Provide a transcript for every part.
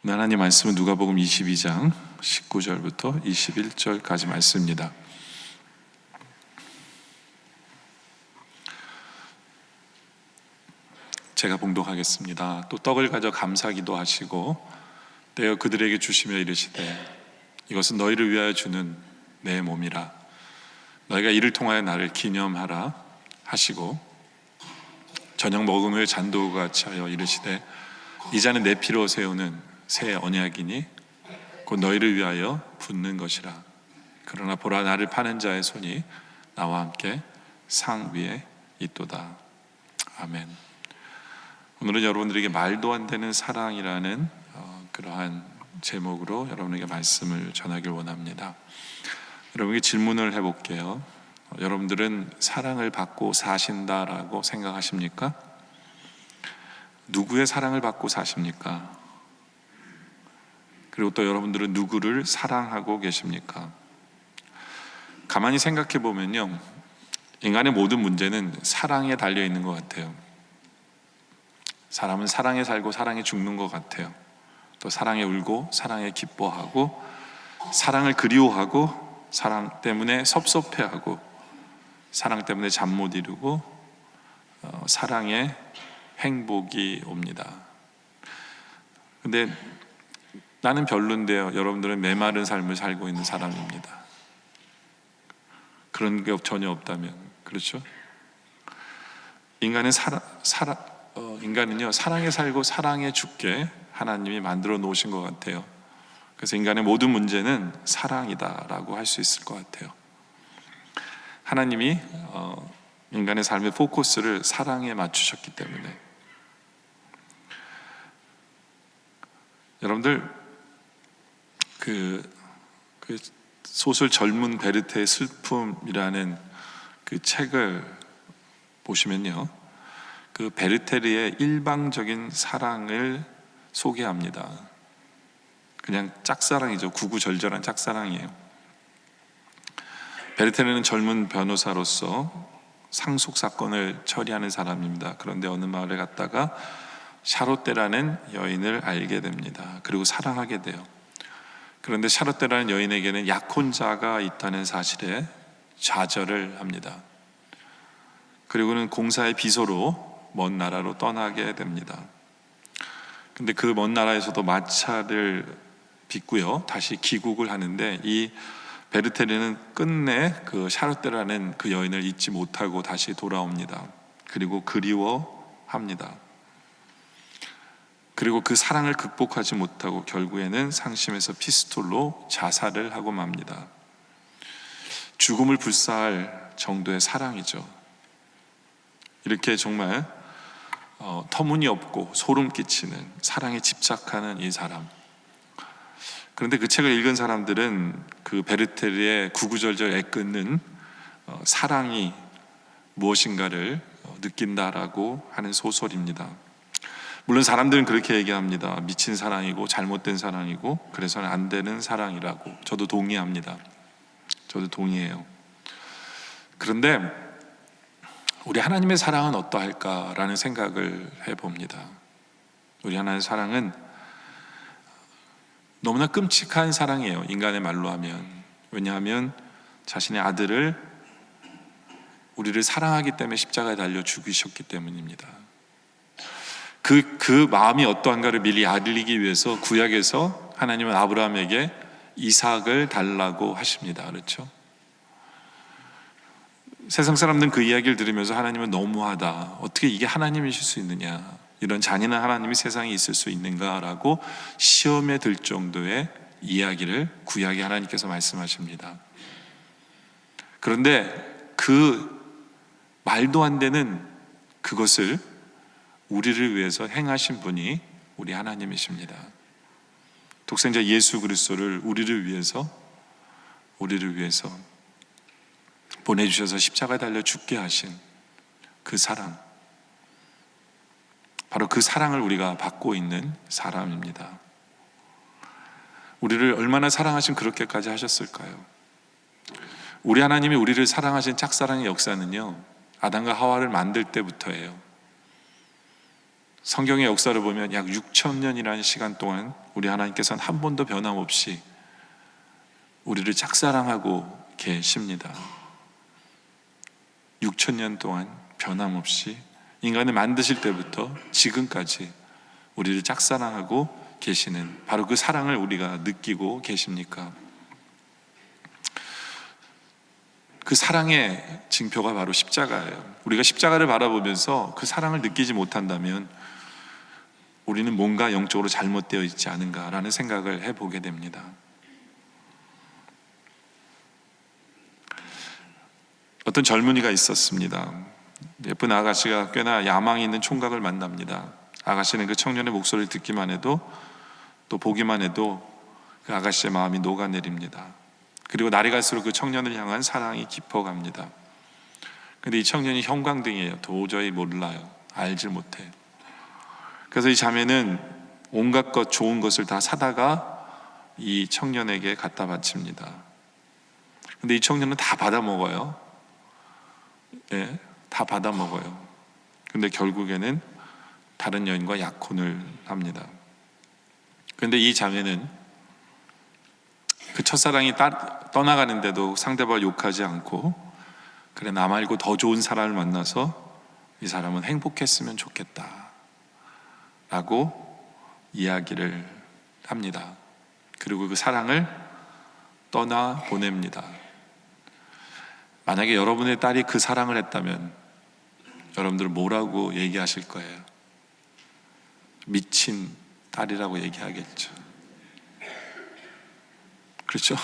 하나님 말씀은 누가복음 22장 19절부터 21절까지 말씀입니다. 제가 봉독하겠습니다. 또 떡을 가져 감사기도 하시고 떼어 그들에게 주시며 이르시되 이것은 너희를 위하여 주는 내 몸이라. 너희가 이를 통하여 나를 기념하라 하시고 저녁 먹음을 잔도와 같이 하여 이르시되 이 잔은 내 피로 세우는 새 언약이니 곧 너희를 위하여 붓는 것이라. 그러나 보라, 나를 파는 자의 손이 나와 함께 상 위에 있도다. 아멘. 오늘은 여러분들에게 말도 안 되는 사랑이라는 그러한 제목으로 여러분에게 말씀을 전하길 원합니다. 여러분에게 질문을 해볼게요. 여러분들은 사랑을 받고 사신다라고 생각하십니까? 누구의 사랑을 받고 사십니까? 그리고 또 여러분들은 누구를 사랑하고 계십니까? 가만히 생각해 보면요, 인간의 모든 문제는 사랑에 달려 있는 것 같아요. 사람은 사랑에 살고 사랑에 죽는 것 같아요. 또 사랑에 울고 사랑에 기뻐하고 사랑을 그리워하고 사랑 때문에 섭섭해하고 사랑 때문에 잠 못 이루고 사랑에 행복이 옵니다. 근데 나는 별론데요, 여러분들은 메마른 삶을 살고 있는 사람입니다. 그런 게 전혀 없다면, 그렇죠? 인간은요, 사랑에 살고 사랑에 죽게 하나님이 만들어 놓으신 것 같아요. 그래서 인간의 모든 문제는 사랑이다라고 할 수 있을 것 같아요. 하나님이 인간의 삶의 포커스를 사랑에 맞추셨기 때문에. 여러분들 그 소설 젊은 베르테의 슬픔이라는 그 책을 보시면요, 그 베르테르의 일방적인 사랑을 소개합니다. 그냥 짝사랑이죠. 구구절절한 짝사랑이에요. 베르테르는 젊은 변호사로서 상속 사건을 처리하는 사람입니다. 그런데 어느 마을에 갔다가 샤롯데라는 여인을 알게 됩니다. 그리고 사랑하게 돼요. 그런데 샤롯데라는 여인에게는 약혼자가 있다는 사실에 좌절을 합니다. 그리고는 공사의 비서로 먼 나라로 떠나게 됩니다. 근데 그 먼 나라에서도 마차를 빚고요, 다시 귀국을 하는데 이 베르테르는 끝내 그 샤롯데라는 그 여인을 잊지 못하고 다시 돌아옵니다. 그리고 그리워합니다. 그리고 그 사랑을 극복하지 못하고 결국에는 상심해서 피스톨로 자살을 하고 맙니다. 죽음을 불사할 정도의 사랑이죠. 이렇게 정말 터무니없고 소름 끼치는 사랑에 집착하는 이 사람. 그런데 그 책을 읽은 사람들은 그 베르테르의 구구절절 애끓는 사랑이 무엇인가를 느낀다라고 하는 소설입니다. 물론 사람들은 그렇게 얘기합니다. 미친 사랑이고 잘못된 사랑이고 그래서는 안 되는 사랑이라고. 저도 동의합니다. 저도 동의해요. 그런데 우리 하나님의 사랑은 어떠할까라는 생각을 해봅니다. 우리 하나님의 사랑은 너무나 끔찍한 사랑이에요, 인간의 말로 하면. 왜냐하면 자신의 아들을, 우리를 사랑하기 때문에 십자가에 달려 죽이셨기 때문입니다. 그 마음이 어떠한가를 미리 알리기 위해서 구약에서 하나님은 아브라함에게 이삭을 달라고 하십니다. 그렇죠? 세상 사람들은 그 이야기를 들으면서 하나님은 너무하다, 어떻게 이게 하나님이실 수 있느냐, 이런 잔인한 하나님이 세상에 있을 수 있는가라고 시험에 들 정도의 이야기를 구약의 하나님께서 말씀하십니다. 그런데 그 말도 안 되는 그것을 우리를 위해서 행하신 분이 우리 하나님이십니다. 독생자 예수 그리스도를 우리를 위해서 보내주셔서 십자가에 달려 죽게 하신 그 사랑, 바로 그 사랑을 우리가 받고 있는 사람입니다. 우리를 얼마나 사랑하신 그렇게까지 하셨을까요? 우리 하나님이 우리를 사랑하신 짝사랑의 역사는요, 아담과 하와를 만들 때부터예요. 성경의 역사를 보면 약 6천 년이라는 시간 동안 우리 하나님께서는 한 번도 변함없이 우리를 짝사랑하고 계십니다. 6천 년 동안 변함없이 인간을 만드실 때부터 지금까지 우리를 짝사랑하고 계시는, 바로 그 사랑을 우리가 느끼고 계십니까? 그 사랑의 징표가 바로 십자가예요. 우리가 십자가를 바라보면서 그 사랑을 느끼지 못한다면 우리는 뭔가 영적으로 잘못되어 있지 않은가라는 생각을 해보게 됩니다. 어떤 젊은이가 있었습니다. 예쁜 아가씨가 꽤나 야망이 있는 총각을 만납니다. 아가씨는 그 청년의 목소리를 듣기만 해도, 또 보기만 해도 그 아가씨의 마음이 녹아내립니다. 그리고 날이 갈수록 그 청년을 향한 사랑이 깊어갑니다. 근데 이 청년이 형광등이에요. 도저히 몰라요. 알질 못해. 그래서 이 자매는 온갖 것, 좋은 것을 다 사다가 이 청년에게 갖다 바칩니다. 근데 이 청년은 다 받아 먹어요. 네, 다 받아 먹어요. 근데 결국에는 다른 여인과 약혼을 합니다. 근데 이 자매는 그 첫사랑이 떠나가는데도 상대방을 욕하지 않고, 그래, 나 말고 더 좋은 사람을 만나서 이 사람은 행복했으면 좋겠다 라고 이야기를 합니다. 그리고 그 사랑을 떠나보냅니다. 만약에 여러분의 딸이 그 사랑을 했다면 여러분들은 뭐라고 얘기하실 거예요? 미친 딸이라고 얘기하겠죠. 그렇죠?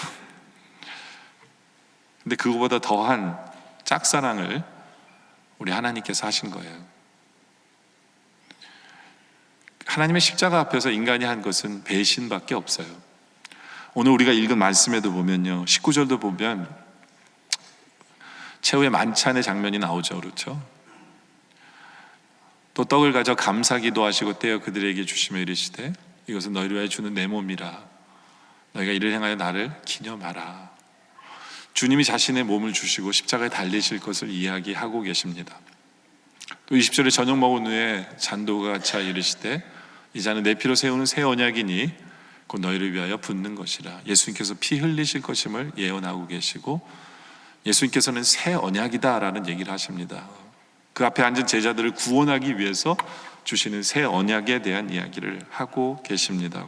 근데 그거보다 더한 짝사랑을 우리 하나님께서 하신 거예요. 하나님의 십자가 앞에서 인간이 한 것은 배신밖에 없어요. 오늘 우리가 읽은 말씀에도 보면요, 19절도 보면 최후의 만찬의 장면이 나오죠. 그렇죠? 또 떡을 가져 감사기도 하시고 떼어 그들에게 주시며 이르시되 이것은 너희를 위하여 주는 내 몸이라. 너희가 이를 행하여 나를 기념하라. 주님이 자신의 몸을 주시고 십자가에 달리실 것을 이야기하고 계십니다. 또 20절에 저녁 먹은 후에 잔도가 차 이르시되 이 잔은 내 피로 세우는 새 언약이니 곧 너희를 위하여 붓는 것이라. 예수님께서 피 흘리실 것임을 예언하고 계시고, 예수님께서는 새 언약이다 라는 얘기를 하십니다. 그 앞에 앉은 제자들을 구원하기 위해서 주시는 새 언약에 대한 이야기를 하고 계십니다.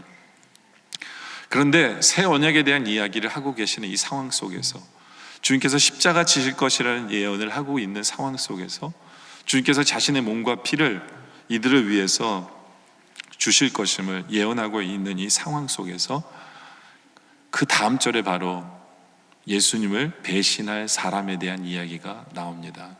그런데 새 언약에 대한 이야기를 하고 계시는 이 상황 속에서, 주님께서 십자가 지실 것이라는 예언을 하고 있는 상황 속에서 주님께서 자신의 몸과 피를 이들을 위해서 주실 것임을 예언하고 있는 이 상황 속에서 그 다음 절에 바로 예수님을 배신할 사람에 대한 이야기가 나옵니다.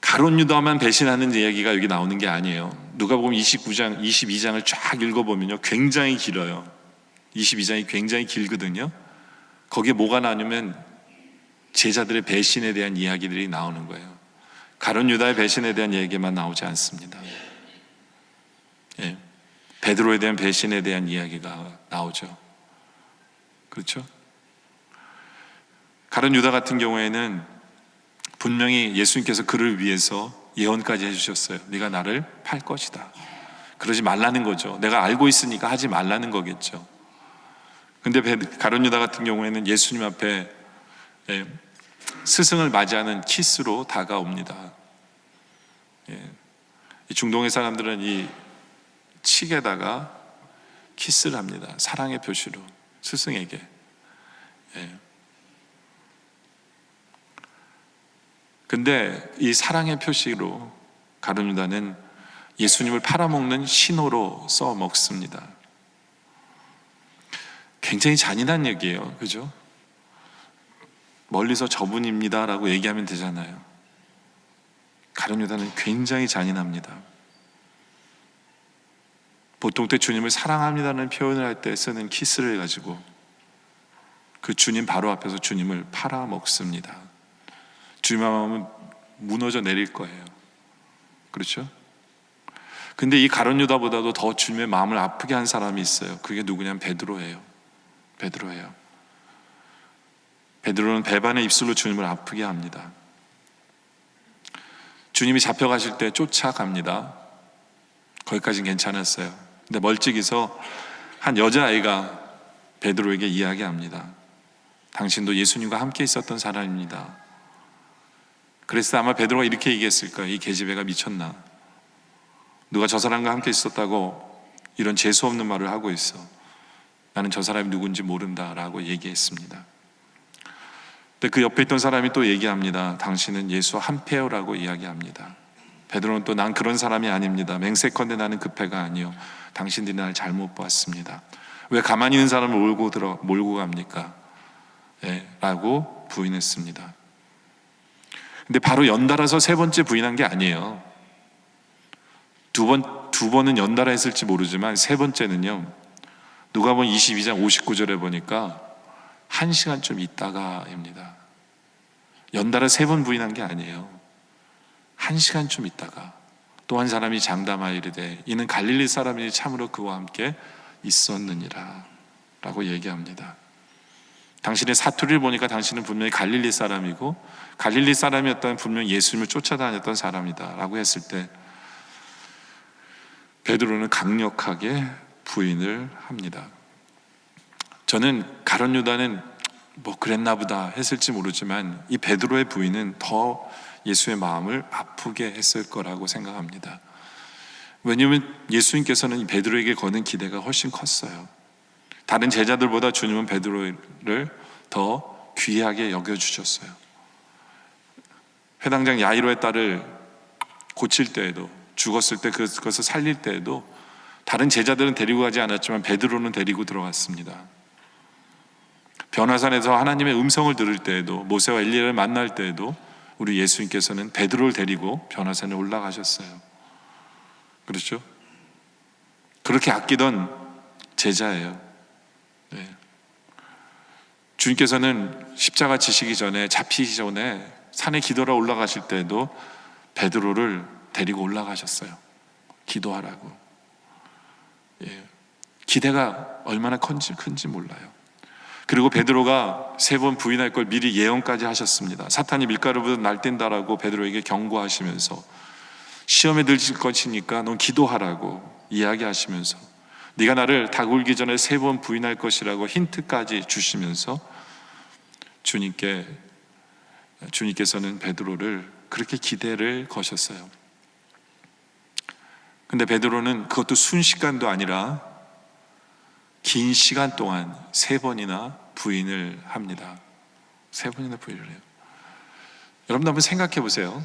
가룟 유다만 배신하는 이야기가 여기 나오는 게 아니에요. 누가복음 29장, 22장을 쫙 읽어보면요, 굉장히 길어요. 22장이 굉장히 길거든요. 거기에 뭐가 나오냐면 제자들의 배신에 대한 이야기들이 나오는 거예요. 가룟 유다의 배신에 대한 얘기만 나오지 않습니다. 예, 베드로에 대한 배신에 대한 이야기가 나오죠. 그렇죠? 가룟 유다 같은 경우에는 분명히 예수님께서 그를 위해서 예언까지 해주셨어요. 네가 나를 팔 것이다. 그러지 말라는 거죠. 내가 알고 있으니까 하지 말라는 거겠죠. 근데 가룟 유다 같은 경우에는 예수님 앞에 스승을 맞이하는 키스로 다가옵니다. 이 중동의 사람들은 이 칙에다가 키스를 합니다. 사랑의 표시로 스승에게. 근데 이 사랑의 표시로 가룟 유다는 예수님을 팔아먹는 신호로 써 먹습니다. 굉장히 잔인한 얘기예요. 그죠? 멀리서 저분입니다 라고 얘기하면 되잖아요. 가룟 유다는 굉장히 잔인합니다. 보통 때 주님을 사랑합니다라는 표현을 할 때 쓰는 키스를 가지고 그 주님 바로 앞에서 주님을 팔아먹습니다. 주님의 마음은 무너져 내릴 거예요. 그렇죠? 근데 이 가룟 유다보다도 더 주님의 마음을 아프게 한 사람이 있어요. 그게 누구냐면 베드로예요. 베드로는 배반의 입술로 주님을 아프게 합니다. 주님이 잡혀가실 때 쫓아갑니다. 거기까지는 괜찮았어요. 근데 멀찍이서 한 여자아이가 베드로에게 이야기합니다. 당신도 예수님과 함께 있었던 사람입니다. 그래서 아마 베드로가 이렇게 얘기했을 거예요. 이 계집애가 미쳤나? 누가 저 사람과 함께 있었다고 이런 재수 없는 말을 하고 있어. 나는 저 사람이 누군지 모른다라고 얘기했습니다. 근데 그 옆에 있던 사람이 또 얘기합니다. 당신은 예수와 한패요라고 이야기합니다. 베드로는 또 난 그런 사람이 아닙니다. 맹세컨대 나는 그 패가 아니요 당신들이 날 잘못 보았습니다. 왜 가만히 있는 사람을 몰고 갑니까? 라고 부인했습니다. 근데 바로 연달아서 세 번째 부인한 게 아니에요. 두 번은 연달아 했을지 모르지만 세 번째는요, 누가복음 22장 59절에 보니까 1시간 좀 있다가입니다. 연달아 세 번 부인한 게 아니에요. 1시간 좀 있다가 또 한 사람이 장담하여 이르되 이는 갈릴리 사람이니 참으로 그와 함께 있었느니라 라고 얘기합니다. 당신의 사투리를 보니까 당신은 분명히 갈릴리 사람이고 갈릴리 사람이었다면 분명히 예수님을 쫓아다녔던 사람이다 라고 했을 때 베드로는 강력하게 부인을 합니다. 저는 가룟 유다는 뭐 그랬나 보다 했을지 모르지만 이 베드로의 부인은 더 예수의 마음을 아프게 했을 거라고 생각합니다. 왜냐하면 예수님께서는 베드로에게 거는 기대가 훨씬 컸어요. 다른 제자들보다 주님은 베드로를 더 귀하게 여겨주셨어요. 회당장 야이로의 딸을 고칠 때에도, 죽었을 때 그것을 살릴 때에도 다른 제자들은 데리고 가지 않았지만 베드로는 데리고 들어갔습니다. 변화산에서 하나님의 음성을 들을 때에도, 모세와 엘리야를 만날 때에도 우리 예수님께서는 베드로를 데리고 변화산에 올라가셨어요. 그렇죠? 그렇게 아끼던 제자예요. 네. 주님께서는 십자가 지시기 전에, 잡히기 전에 산에 기도하러 올라가실 때에도 베드로를 데리고 올라가셨어요. 기도하라고. 기대가 얼마나 큰지 몰라요. 그리고 베드로가 3번 부인할 걸 미리 예언까지 하셨습니다. 사탄이 밀가루보다 날뛴다라고 베드로에게 경고하시면서 시험에 들질 것이니까 넌 기도하라고 이야기하시면서 네가 나를 닭 울기 전에 3번 부인할 것이라고 힌트까지 주시면서 주님께서는 베드로를 그렇게 기대를 거셨어요. 근데 베드로는 그것도 순식간도 아니라 긴 시간 동안 3번이나 부인을 합니다. 3번이나 부인을 해요. 여러분 한번 생각해 보세요.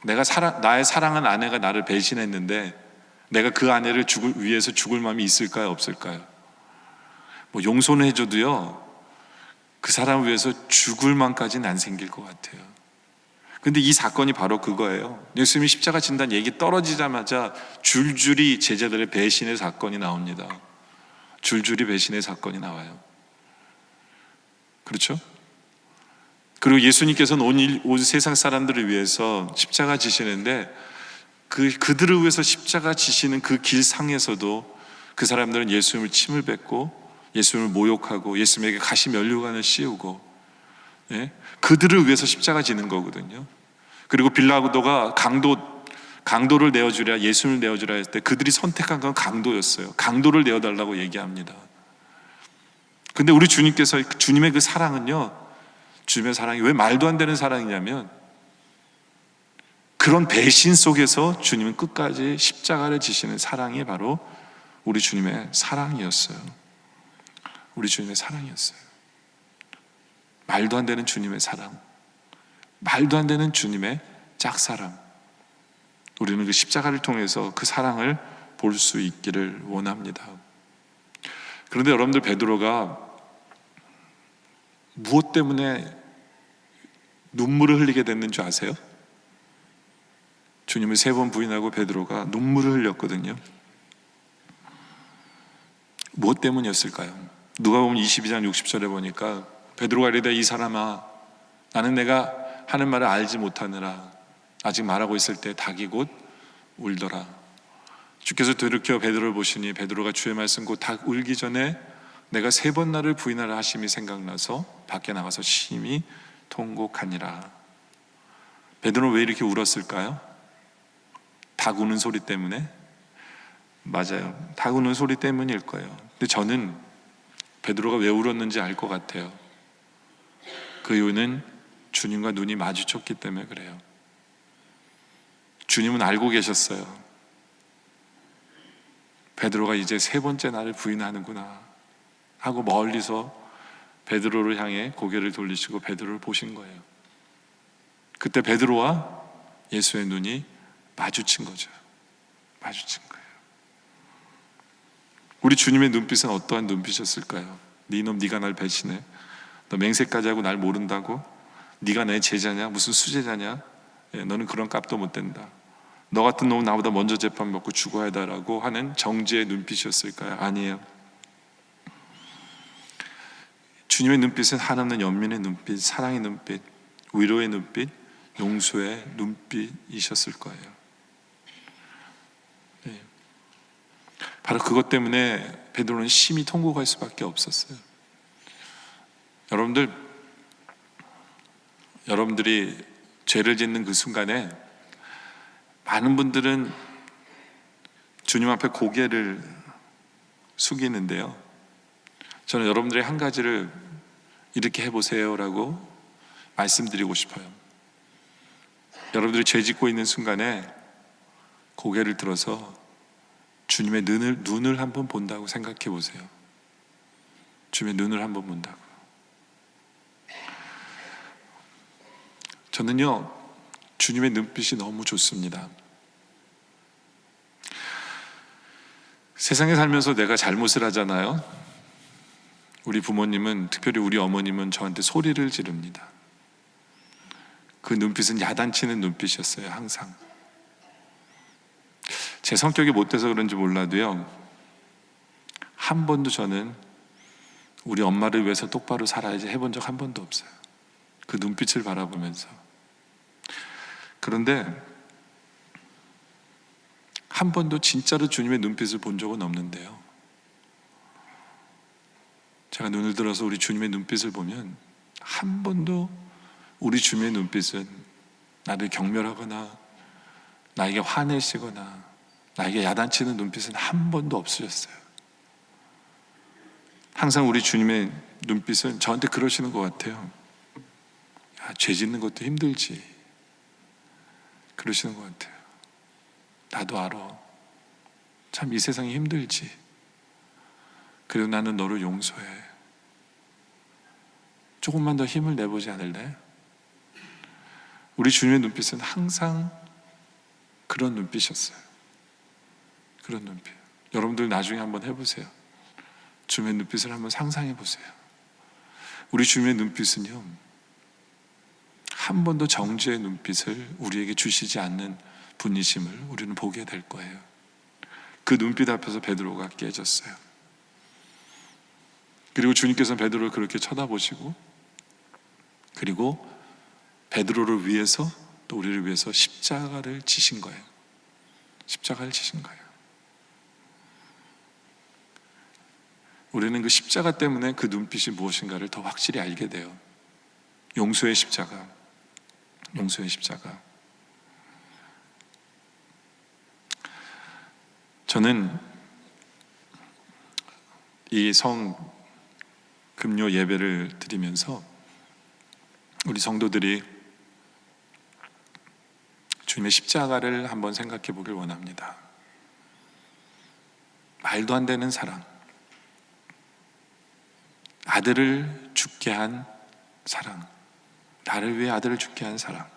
나의 사랑하는 아내가 나를 배신했는데 내가 그 아내를 위해서 죽을 마음이 있을까요? 없을까요? 뭐 용서는 해줘도요, 그 사람을 위해서 죽을 마음까지는 안 생길 것 같아요. 근데 이 사건이 바로 그거예요. 예수님이 십자가 진단 얘기 떨어지자마자 줄줄이 제자들의 배신의 사건이 나옵니다. 줄줄이 배신의 사건이 나와요. 그렇죠? 그리고 예수님께서는 온 세상 사람들을 위해서 십자가 지시는데 그들을 위해서 십자가 지시는 그 길상에서도 그 사람들은 예수님을 침을 뱉고 예수님을 모욕하고 예수님에게 가시 면류관을 씌우고, 그들을 위해서 십자가 지는 거거든요. 그리고 빌라도가 강도를 내어주랴 예수를 내어주랴 했을 때 그들이 선택한 건 강도였어요. 강도를 내어달라고 얘기합니다. 근데 우리 주님께서, 주님의 그 사랑은요, 주님의 사랑이 왜 말도 안 되는 사랑이냐면 그런 배신 속에서 주님은 끝까지 십자가를 지시는 사랑이 바로 우리 주님의 사랑이었어요. 우리 주님의 사랑이었어요. 말도 안 되는 주님의 사랑, 말도 안 되는 주님의 짝사랑. 우리는 그 십자가를 통해서 그 사랑을 볼 수 있기를 원합니다. 그런데 여러분들, 베드로가 무엇 때문에 눈물을 흘리게 됐는 줄 아세요? 주님을 3번 부인하고 베드로가 눈물을 흘렸거든요. 무엇 때문이었을까요? 누가복음 22장 60절에 보니까 베드로가 이르되 이 사람아, 나는 내가 하는 말을 알지 못하느라 아직 말하고 있을 때 닭이 곧 울더라. 주께서 돌이켜 베드로를 보시니 베드로가 주의 말씀 곧 닭 울기 전에 내가 3번 나를 부인하라 하심이 생각나서 밖에 나가서 심히 통곡하니라. 베드로는 왜 이렇게 울었을까요? 닭 우는 소리 때문에? 맞아요. 닭 우는 소리 때문일 거예요. 근데 저는 베드로가 왜 울었는지 알 것 같아요. 그 이유는 주님과 눈이 마주쳤기 때문에 그래요. 주님은 알고 계셨어요. 베드로가 이제 세 번째 나를 부인하는구나 하고 멀리서 베드로를 향해 고개를 돌리시고 베드로를 보신 거예요. 그때 베드로와 예수의 눈이 마주친 거죠. 마주친 거예요. 우리 주님의 눈빛은 어떠한 눈빛이었을까요? 네 놈, 네가 날 배신해? 너 맹세까지 하고 날 모른다고? 네가 내 제자냐? 무슨 수제자냐? 너는 그런 값도 못 된다. 너 같은 놈은 나보다 먼저 재판 받고 죽어야 한다라고 하는 정죄의 눈빛이었을까요? 아니에요. 주님의 눈빛은 한없는 연민의 눈빛, 사랑의 눈빛, 위로의 눈빛, 용서의 눈빛이셨을 거예요. 네. 바로 그것 때문에 베드로는 심히 통곡할 수밖에 없었어요. 여러분들이 죄를 짓는 그 순간에 많은 분들은 주님 앞에 고개를 숙이는데요, 저는 여러분들의 한 가지를 이렇게 해보세요라고 말씀드리고 싶어요. 여러분들이 죄 짓고 있는 순간에 고개를 들어서 주님의 눈을 한번 본다고 생각해 보세요. 주님의 눈을 한번 본다고. 저는요, 주님의 눈빛이 너무 좋습니다. 세상에 살면서 내가 잘못을 하잖아요. 우리 부모님은, 특별히 우리 어머님은 저한테 소리를 지릅니다. 그 눈빛은 야단치는 눈빛이었어요. 항상. 제 성격이 못돼서 그런지 몰라도요, 한 번도 저는 우리 엄마를 위해서 똑바로 살아야지 해본 적 한 번도 없어요. 그 눈빛을 바라보면서. 그런데 한 번도 진짜로 주님의 눈빛을 본 적은 없는데요, 제가 눈을 들어서 우리 주님의 눈빛을 보면 한 번도 우리 주님의 눈빛은 나를 경멸하거나 나에게 화내시거나 나에게 야단치는 눈빛은 한 번도 없으셨어요. 항상 우리 주님의 눈빛은 저한테 그러시는 것 같아요. 야, 죄 짓는 것도 힘들지. 그러시는 것 같아요. 나도 알아. 참 이 세상이 힘들지. 그래도 나는 너를 용서해. 조금만 더 힘을 내보지 않을래? 우리 주님의 눈빛은 항상 그런 눈빛이었어요. 그런 눈빛. 여러분들 나중에 한번 해보세요. 주님의 눈빛을 한번 상상해 보세요. 우리 주님의 눈빛은요, 한 번도 정죄의 눈빛을 우리에게 주시지 않는 분이심을 우리는 보게 될 거예요. 그 눈빛 앞에서 베드로가 깨졌어요. 그리고 주님께서는 베드로를 그렇게 쳐다보시고, 그리고 베드로를 위해서, 또 우리를 위해서 십자가를 지신 거예요. 십자가를 지신 거예요. 우리는 그 십자가 때문에 그 눈빛이 무엇인가를 더 확실히 알게 돼요. 용서의 십자가, 용서의 십자가. 저는 이 금요 예배를 드리면서 우리 성도들이 주님의 십자가를 한번 생각해 보길 원합니다. 말도 안 되는 사랑, 아들을 죽게 한 사랑, 나를 위해 아들을 죽게 한 사랑.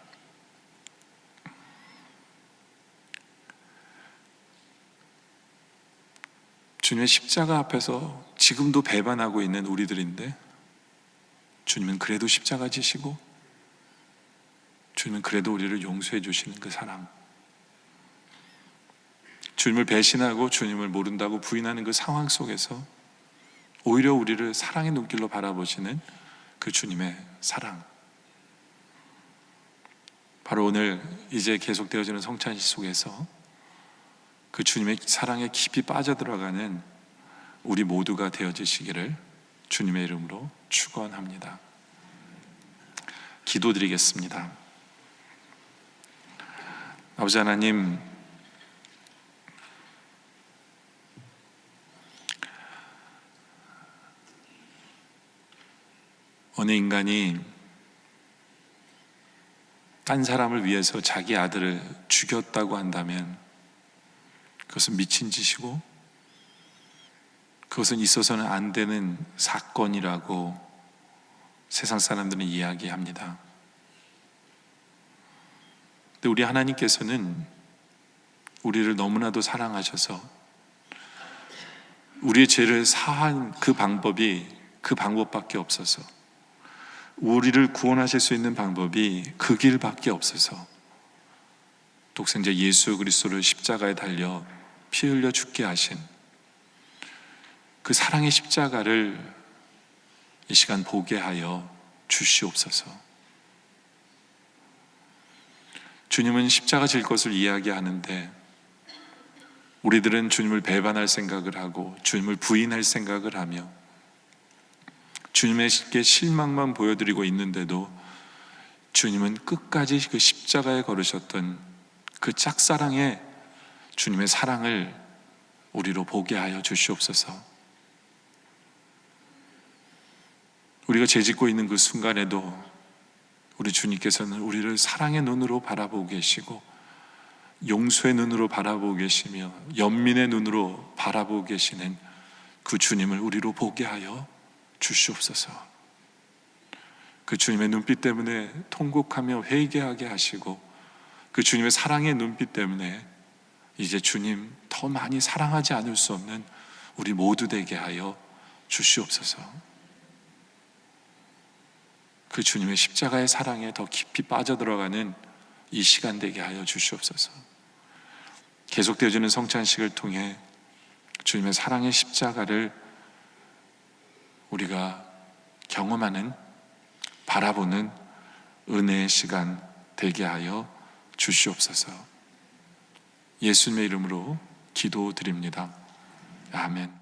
주님의 십자가 앞에서 지금도 배반하고 있는 우리들인데, 주님은 그래도 십자가 지시고, 주님은 그래도 우리를 용서해 주시는 그 사랑. 주님을 배신하고 주님을 모른다고 부인하는 그 상황 속에서 오히려 우리를 사랑의 눈길로 바라보시는 그 주님의 사랑. 바로 오늘 이제 계속되어지는 성찬식 속에서 그 주님의 사랑에 깊이 빠져들어가는 우리 모두가 되어지시기를 주님의 이름으로 축원합니다. 기도드리겠습니다. 아버지 하나님, 어느 인간이 딴 사람을 위해서 자기 아들을 죽였다고 한다면 그것은 미친 짓이고 그것은 있어서는 안 되는 사건이라고 세상 사람들은 이야기합니다. 근데 우리 하나님께서는 우리를 너무나도 사랑하셔서 우리의 죄를 사한 그 방법이 그 방법밖에 없어서, 우리를 구원하실 수 있는 방법이 그 길밖에 없어서 독생자 예수 그리스도를 십자가에 달려 피 흘려 죽게 하신 그 사랑의 십자가를 이 시간 보게 하여 주시옵소서. 주님은 십자가 질 것을 이야기하는데 우리들은 주님을 배반할 생각을 하고 주님을 부인할 생각을 하며 주님에게 실망만 보여드리고 있는데도 주님은 끝까지 그 십자가에 걸으셨던 그 짝사랑의 주님의 사랑을 우리로 보게 하여 주시옵소서. 우리가 죄짓고 있는 그 순간에도 우리 주님께서는 우리를 사랑의 눈으로 바라보고 계시고 용서의 눈으로 바라보고 계시며 연민의 눈으로 바라보고 계시는 그 주님을 우리로 보게 하여 주시옵소서. 그 주님의 눈빛 때문에 통곡하며 회개하게 하시고 그 주님의 사랑의 눈빛 때문에 이제 주님 더 많이 사랑하지 않을 수 없는 우리 모두 되게 하여 주시옵소서. 그 주님의 십자가의 사랑에 더 깊이 빠져들어가는 이 시간 되게 하여 주시옵소서. 계속되어지는 성찬식을 통해 주님의 사랑의 십자가를 우리가 경험하는, 바라보는 은혜의 시간 되게 하여 주시옵소서. 예수님의 이름으로 기도드립니다. 아멘.